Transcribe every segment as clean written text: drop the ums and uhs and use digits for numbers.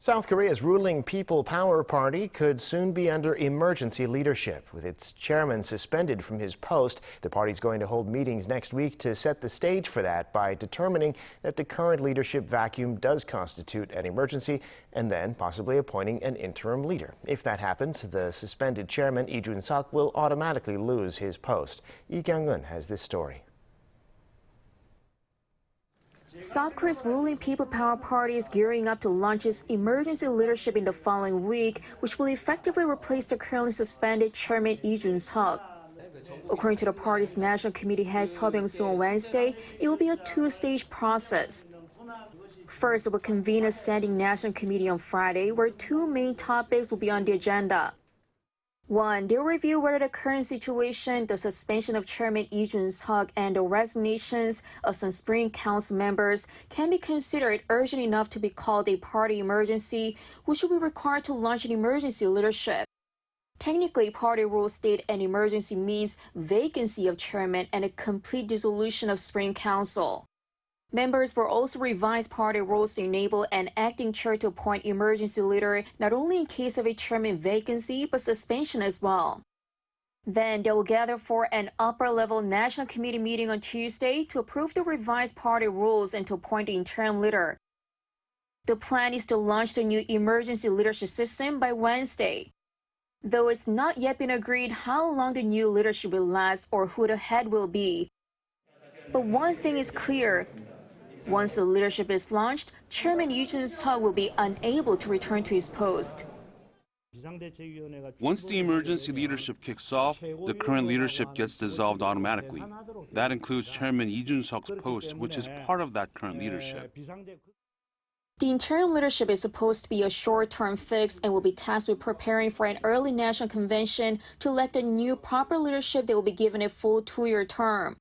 South Korea's ruling People Power Party could soon be under emergency leadership. With its chairman suspended from his post, the party's going to hold meetings next week to set the stage for that by determining that the current leadership vacuum does constitute an emergency and then possibly appointing an interim leader. If that happens, the suspended chairman Lee Jun-seok will automatically lose his post. Kyung-eun has this story. South Korea's ruling People Power Party is gearing up to launch its emergency leadership in the following week, which will effectively replace the currently suspended Chairman Lee Jun-seok. According to the party's national committee head Suh Byeong-soo on Wednesday, it will be a two-stage process. First, it will convene a standing national committee on Friday, where two main topics will be on the agenda. One, they'll review whether the current situation, the suspension of Chairman Lee Jun-seok, and the resignations of some Spring Council members can be considered urgent enough to be called a party emergency, which will be required to launch an emergency leadership. Technically, party rules state an emergency means vacancy of chairman and a complete dissolution of Spring Council. Members will also revise party rules to enable an acting chair to appoint emergency leader not only in case of a chairman vacancy but suspension as well. Then they will gather for an upper-level national committee meeting on Tuesday to approve the revised party rules and to appoint the interim leader. The plan is to launch the new emergency leadership system by Wednesday. Though it's not yet been agreed how long the new leadership will last or who the head will be. But one thing is clear. Once the leadership is launched, Chairman Lee Jun-seok will be unable to return to his post. Once the emergency leadership kicks off, the current leadership gets dissolved automatically. That includes Chairman Lee Jun-seok's post, which is part of that current leadership. The interim leadership is supposed to be a short-term fix and will be tasked with preparing for an early national convention to elect a new proper leadership that will be given a full 2-year term.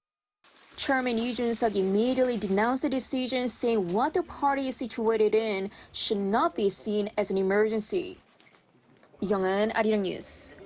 Chairman Lee Jun-seok immediately denounced the decision, saying what the party is situated in should not be seen as an emergency. Kyung-eun, Arirang News.